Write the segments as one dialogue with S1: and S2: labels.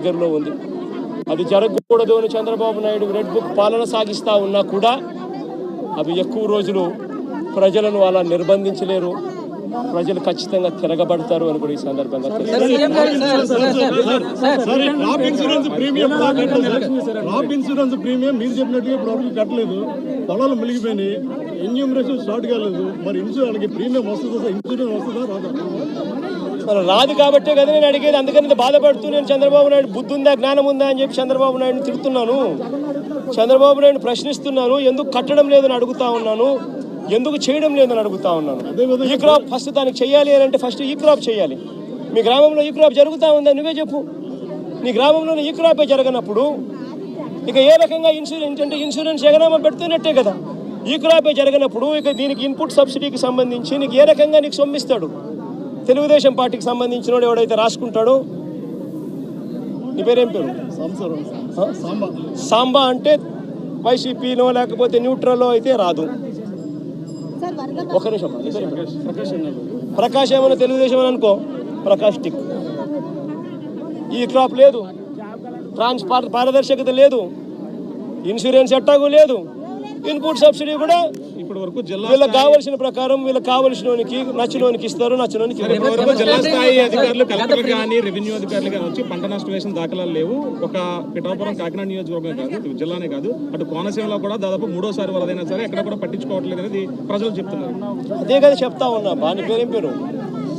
S1: దగ్గరలో ఉంది. అది జరగకూడదు అని చంద్రబాబు నాయుడు రెడ్ బుక్ పాలన సాగిస్తూ ఉన్నా కూడా అవి ఎక్కువ రోజులు ప్రజలను అలా నిర్బంధించలేరు. ప్రజలు ఖచ్చితంగా తిరగబడతారు అని కూడా ఈ సందర్భంగా
S2: క్రాప్ ఇన్సూరెన్స్ ప్రీమియం మీరు చెప్పినట్టుగా ఇప్పుడు కట్టలేదు, పొలాలు మిలిగిపోయినాయి, ఎన్యూమరేషన్ స్టార్ట్ కాలేదు. మరి ఇన్సూరెన్స్ ప్రీమియం వస్తుందా, ఇన్సూరెన్స్ వస్తుందా రాదా?
S1: రాదు కాబట్టే కదా నేను అడిగేది. అందుకని బాధపడుతూ నేను చంద్రబాబు నాయుడు బుద్ధి ఉందా, జ్ఞానం ఉందా అని చెప్పి చంద్రబాబు నాయుడుని తిడుతున్నాను, చంద్రబాబు నాయుడు ప్రశ్నిస్తున్నాను. ఎందుకు కట్టడం లేదని అడుగుతా ఉన్నాను, ఎందుకు చేయడం లేదని అడుగుతా ఉన్నాను. ఈ క్రాప్ ఫస్ట్ దానికి చేయాలి అని అంటే ఫస్ట్ ఈ క్రాప్ చేయాలి. మీ గ్రామంలో ఈ క్రాప్ జరుగుతూ ఉందా నువ్వే చెప్పు. నీ గ్రామంలో ఈ క్రాపే జరగనప్పుడు ఇక ఏ రకంగా ఇన్సూరెన్స్ అంటే ఇన్సూరెన్స్ ఎగనామా పెడుతున్నట్టే కదా. ఈ క్రాపే జరగనప్పుడు ఇక దీనికి ఇన్పుట్ సబ్సిడీకి సంబంధించి నీకు ఏ రకంగా నీకు సొమ్మిస్తాడు? తెలుగుదేశం పార్టీకి సంబంధించిన ఎవడైతే రాసుకుంటాడో, నీ పేరేం పేరు? సాంబా అంటే వైసీపీనో లేకపోతే న్యూట్రల్లో అయితే రాదు. ఒక నిమిషం, ప్రకాష్ ఏమన్నా తెలుగుదేశం అని అనుకో, ప్రకాష్ టిక్. ఈ క్రాప్ లేదు, పారదర్శకత లేదు, ఇన్సూరెన్స్ ఎట్టాగు లేదు, ఇన్పుట్ సబ్సిడీ కూడా ఇప్పటి వరకు వీళ్ళకి కావాల్సిన ప్రకారం వీళ్ళకి కావాల్సినోనికి నచ్చినోనికి ఇస్తారు, నచ్చినోనికి.
S3: జిల్లా స్థాయి అధికారులు కలెక్టర్ కానీ రెవెన్యూ అధికారులు కానీ వచ్చి పంట నష్టం వేసిన దాఖలాలు లేవు. ఒక పిఠాపురం కాకినాడ నియోజకవర్గం కాదు, జిల్లానే కాదు, అటు కోనసీమలో కూడా దాదాపు 3వ సారి వరదైనా సరే ఎక్కడ కూడా పట్టించుకోవట్లేదు అనేది ప్రజలు చెప్తున్నారు.
S1: అదే కదా చెప్తా ఉన్నా. బాని పేరేం పేరు?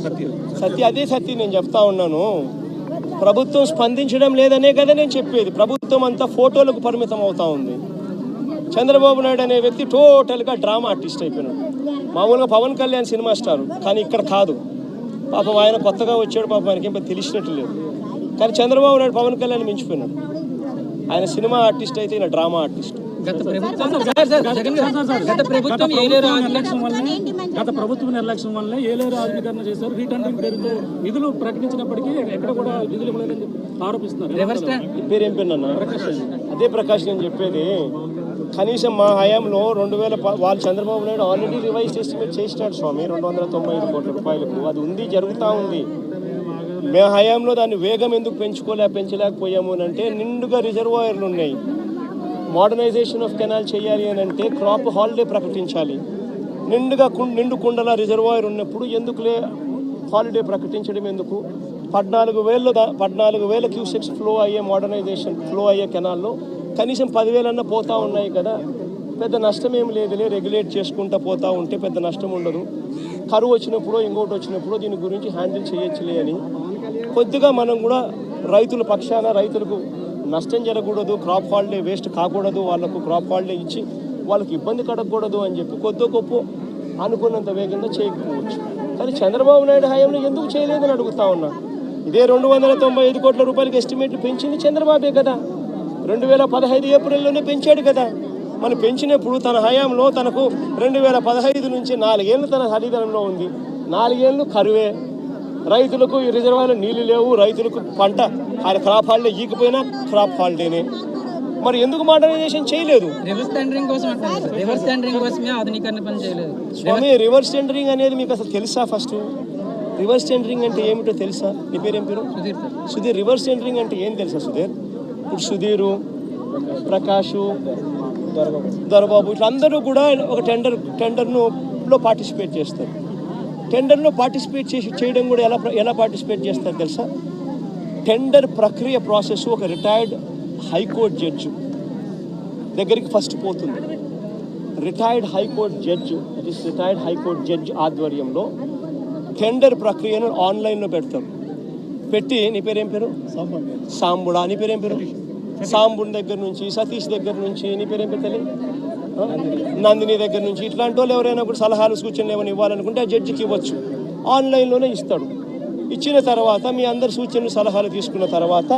S1: సత్య. అదే సత్య నేను చెప్తా ఉన్నాను. ప్రభుత్వం స్పందించడం లేదనే కదా నేను చెప్పేది. ప్రభుత్వం అంతా ఫోటోలకు పరిమితం అవుతా ఉంది. చంద్రబాబు నాయుడు అనే వ్యక్తి టోటల్గా డ్రామా ఆర్టిస్ట్ అయిపోయినాడు. మామూలుగా పవన్ కళ్యాణ్ సినిమా స్టార్, కానీ ఇక్కడ కాదు. పాపం ఆయన కొత్తగా వచ్చాడు, పాపం ఆయనకి ఏం తెలిసినట్టు లేదు. కానీ చంద్రబాబు నాయుడు పవన్ కళ్యాణ్ మించిపోయినాడు. ఆయన సినిమా ఆర్టిస్ట్ అయితే ఈయన డ్రామా ఆర్టిస్ట్.
S4: గత ప్రభుత్వ నిర్లక్ష్యం వల్ల ఏలేరు ఆధునీకరణ చేశారు. రీటెండరింగ్ పేరుతో నిధులు ప్రకటించినప్పటికీ ఎక్కడ కూడా నిధులు ఇవ్వలేదని ఆరోపిస్తున్నారు.
S1: పేరేం పేరున్నా? అదే ప్రకాష్ నేను చెప్పేది. కనీసం మా హయాంలో 2000 వాళ్ళు Chandrababu Naidu already revise estimate చేసినాడు స్వామి 295 కోట్ల రూపాయలకు. అది ఉంది, జరుగుతూ ఉంది. మే హయాంలో దాన్ని వేగం ఎందుకు పెంచలేకపోయాము అని అంటే నిండుగా రిజర్వాయర్లు ఉన్నాయి. మోడర్నైజేషన్ ఆఫ్ కెనాల్ చేయాలి అని అంటే క్రాప్ హాలిడే ప్రకటించాలి. నిండు కుండల రిజర్వాయర్ ఉన్నప్పుడు ఎందుకులే హాలిడే ప్రకటించడం ఎందుకు? 14,000 క్యూసెక్స్ ఫ్లో అయ్యే కెనాల్లో కనీసం 10,000 పోతా ఉన్నాయి కదా. పెద్ద నష్టం ఏం లేదులే, రెగ్యులేట్ చేసుకుంటూ పోతూ ఉంటే పెద్ద నష్టం ఉండదు. కరువు వచ్చినప్పుడు ఇంకోటి వచ్చినప్పుడు దీని గురించి హ్యాండిల్ చేయొచ్చులే అని కొద్దిగా మనం కూడా రైతుల పక్షాన రైతులకు నష్టం జరగకూడదు, క్రాప్ హాలిడే వేస్ట్ కాకూడదు, వాళ్ళకు క్రాప్ హాలిడే ఇచ్చి వాళ్ళకి ఇబ్బంది కడగకూడదు అని చెప్పి కొద్ది గొప్ప అనుకున్నంత వేగంగా చేయకపోవచ్చు. కానీ చంద్రబాబు నాయుడు హయాంలో ఎందుకు చేయలేదని అడుగుతా ఉన్నా. ఇదే 295 కోట్ల రూపాయలకి ఎస్టిమేట్లు పెంచింది చంద్రబాబే కదా. 2015 ఏప్రిల్లోనే పెంచాడు కదా. మనం పెంచినప్పుడు తన హయాంలో తనకు 2015 నుంచి 4 ఏళ్ళు తన అధికారంలో ఉంది. 4 ఏళ్ళు కరువే, రైతులకు ఈ రిజర్వాయర్లో నీళ్లు లేవు, రైతులకు పంట ఆయన క్రాప్ హాలిడే ఈకపోయినా క్రాప్ హాలిడేనే. మరి ఎందుకు మోడర్నైజేషన్ చేయలేదు? స్వామి, రివర్స్ టెండరింగ్ అనేది మీకు అసలు తెలుసా? ఫస్ట్ రివర్స్ టెండరింగ్ అంటే ఏమిటో తెలుసా? నీ పేరేం పేరు? సుధీర్. రివర్స్ టెండరింగ్ అంటే ఏం తెలుసా సుధీర్? ఇప్పుడు సుధీరు, ప్రకాషు, దొరబాబు ఇట్లా అందరూ కూడా ఒక టెండర్లో పార్టిసిపేట్ చేస్తారు. టెండర్లో పార్టిసిపేట్ చేయడం కూడా ఎలా పార్టిసిపేట్ చేస్తారు తెలుసా? టెండర్ ప్రక్రియ ప్రాసెస్ ఒక రిటైర్డ్ హైకోర్టు జడ్జి దగ్గరికి ఫస్ట్ పోతుంది. రిటైర్డ్ హైకోర్టు జడ్జి ఆధ్వర్యంలో టెండర్ ప్రక్రియను ఆన్లైన్లో పెడతారు. పెట్టి, నీ పేరేం పేరు? సాంబుడా. నీ పేరేం పేరు? సాంబుడి దగ్గర నుంచి, సతీష్ దగ్గర నుంచి, నీ పేరేం పేరు తల్లి? నందిని దగ్గర నుంచి, ఇట్లాంటి వాళ్ళు ఎవరైనా కూడా సలహాలు సూచనలు ఏమైనా ఇవ్వాలనుకుంటే ఆ జడ్జికి ఇవ్వచ్చు. ఆన్లైన్లోనే ఇస్తాడు. ఇచ్చిన తర్వాత మీ అందరి సూచనలు సలహాలు తీసుకున్న తర్వాత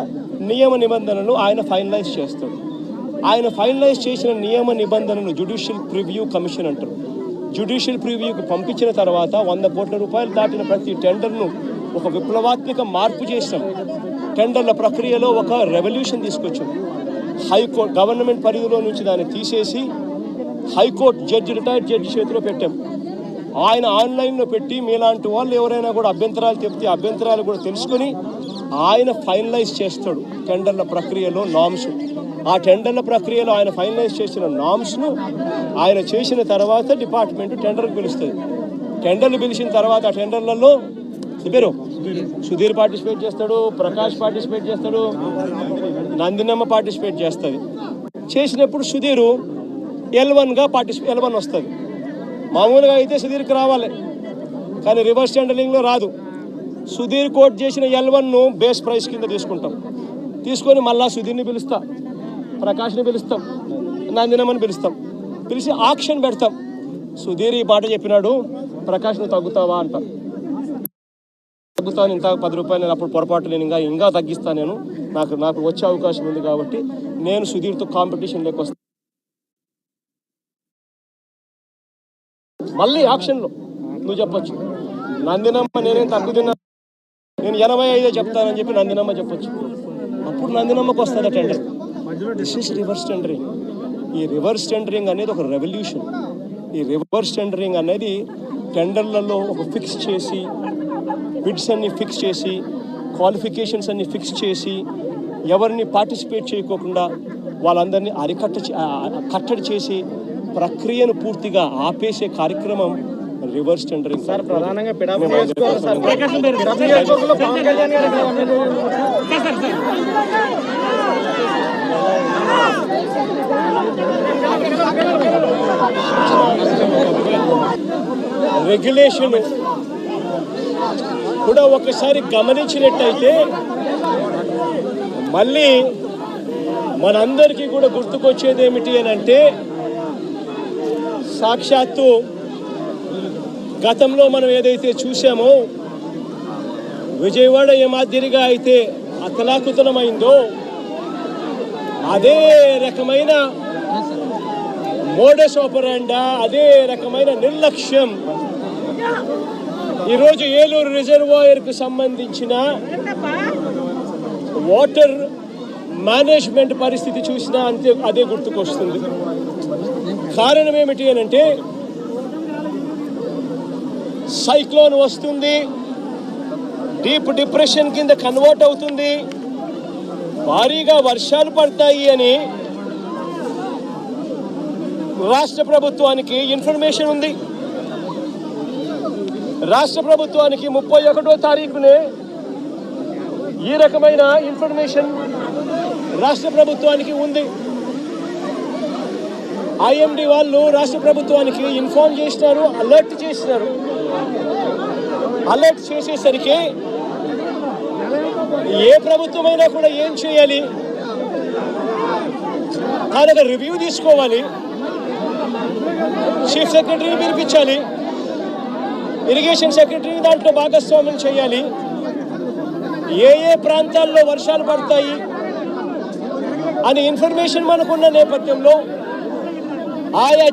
S1: నియమ నిబంధనలు ఆయన ఫైనలైజ్ చేస్తాడు. ఆయన ఫైనలైజ్ చేసిన నియమ నిబంధనలు జ్యుడిషియల్ ప్రివ్యూ కమిషన్ అంటారు. జ్యుడిషియల్ ప్రివ్యూకి పంపించిన తర్వాత 100 కోట్ల రూపాయలు దాటిన ప్రతి టెండర్ను ఒక విప్లవాత్మక మార్పు చేసాం. టెండర్ల ప్రక్రియలో ఒక రెవల్యూషన్ తీసుకొచ్చాం. హైకోర్టు గవర్నమెంట్ పరిధిలో నుంచి దాన్ని తీసేసి హైకోర్టు జడ్జి, రిటైర్డ్ జడ్జి చేతిలో పెట్టాం. ఆయన ఆన్లైన్లో పెట్టి మీలాంటి వాళ్ళు ఎవరైనా కూడా అభ్యంతరాలు చెప్తే అభ్యంతరాలు కూడా తెలుసుకొని ఆయన ఫైనలైజ్ చేస్తాడు టెండర్ల ప్రక్రియలో నామ్స్. ఆ టెండర్ల ప్రక్రియలో ఆయన ఫైనలైజ్ చేసిన నామ్స్ను ఆయన చేసిన తర్వాత డిపార్ట్మెంట్ టెండర్కి పిలుస్తుంది. టెండర్లు పిలిచిన తర్వాత ఆ టెండర్లలో పేరు సుధీర్ పార్టిసిపేట్ చేస్తాడు, ప్రకాష్ పార్టిసిపేట్ చేస్తాడు, నందినమ్మ పార్టిసిపేట్ చేస్తుంది. చేసినప్పుడు సుధీరు L1గా L1 వస్తుంది. మామూలుగా అయితే సుధీర్కి రావాలి, కానీ రివర్స్ టెండరింగ్లో రాదు. సుధీర్ కోట్ చేసిన L1ను బేస్ ప్రైస్ కింద తీసుకొని మళ్ళా సుధీర్ని పిలుస్తా, ప్రకాష్ని పిలుస్తాం, నందినమ్మని పిలిచి ఆక్షన్ పెడతాం. సుధీర్ ఈ మాట చెప్పినాడు, ప్రకాష్ నువ్వు తగ్గుతావా అంట. తగ్గుతాను, ఇంత 10 రూపాయలు, నేను అప్పుడు పొరపాటు, నేను ఇంకా తగ్గిస్తాను, నేను నాకు వచ్చే అవకాశం ఉంది కాబట్టి నేను సుధీర్తో కాంపిటీషన్లోకి వస్తాను. మళ్ళీ ఆక్షన్లో నువ్వు చెప్పొచ్చు, నందినమ్మ నేనేం తగ్గు తిన్నా, నేను 85 చెప్తానని చెప్పి నందినమ్మ చెప్పొచ్చు. అప్పుడు నందినమ్మకు వస్తుంది tender. This is reverse tendering. ఈ రివర్స్ టెండరింగ్ అనేది ఒక రెవల్యూషన్. ఈ రివర్స్ టెండరింగ్ అనేది టెండర్లలో ఒక ఫిక్స్ చేసి, బిడ్స్ అన్ని ఫిక్స్ చేసి, క్వాలిఫికేషన్స్ అన్ని ఫిక్స్ చేసి, ఎవరిని పార్టిసిపేట్ చేయకోకుండా వాళ్ళందరినీ కట్టడి చేసి ప్రక్రియను పూర్తిగా ఆపేసే కార్యక్రమం రివర్స్ టెండరింగ్. సార్ ప్రధానంగా రెగ్యులేషన్ కూడా ఒకసారి గమనించినట్టయితే మళ్ళీ మనందరికీ కూడా గుర్తుకొచ్చేది ఏమిటి అని అంటే, సాక్షాత్తు గతంలో మనం ఏదైతే చూసామో విజయవాడ ఏ మాదిరిగా అయితే అతలాకుతలమైందో అదే రకమైన మోడస్ ఆపరాండా, అదే రకమైన నిర్లక్ష్యం ఈరోజు ఏలూరు రిజర్వాయర్కు సంబంధించిన వాటర్ మేనేజ్మెంట్ పరిస్థితి చూసినా అంతే అదే గుర్తుకొస్తుంది. కారణం ఏమిటి అని అంటే, సైక్లోన్ వస్తుంది, డీప్ డిప్రెషన్ కింద కన్వర్ట్ అవుతుంది, భారీగా వర్షాలు పడతాయి అని రాష్ట్ర ప్రభుత్వానికి ఇన్ఫర్మేషన్ ఉంది. రాష్ట్ర ప్రభుత్వానికి 31వ తారీఖునే ఈ రకమైన ఇన్ఫర్మేషన్ రాష్ట్ర ప్రభుత్వానికి ఉంది. IMD వాళ్ళు రాష్ట్ర ప్రభుత్వానికి ఇన్ఫార్మ్ చేసినారు, అలర్ట్ చేసినారు. అలర్ట్ చేసేసరికి ఏ ప్రభుత్వమైనా కూడా ఏం చేయాలి, దాని రివ్యూ తీసుకోవాలి, చీఫ్ సెక్రటరీని పిలిపించాలి, ఇరిగేషన్ సెక్రటరీని దాంట్లో భాగస్వామ్యం చేయాలి. ఏ ప్రాంతాల్లో వర్షాలు పడతాయి అని ఇన్ఫర్మేషన్ మనకున్న నేపథ్యంలో ఆయా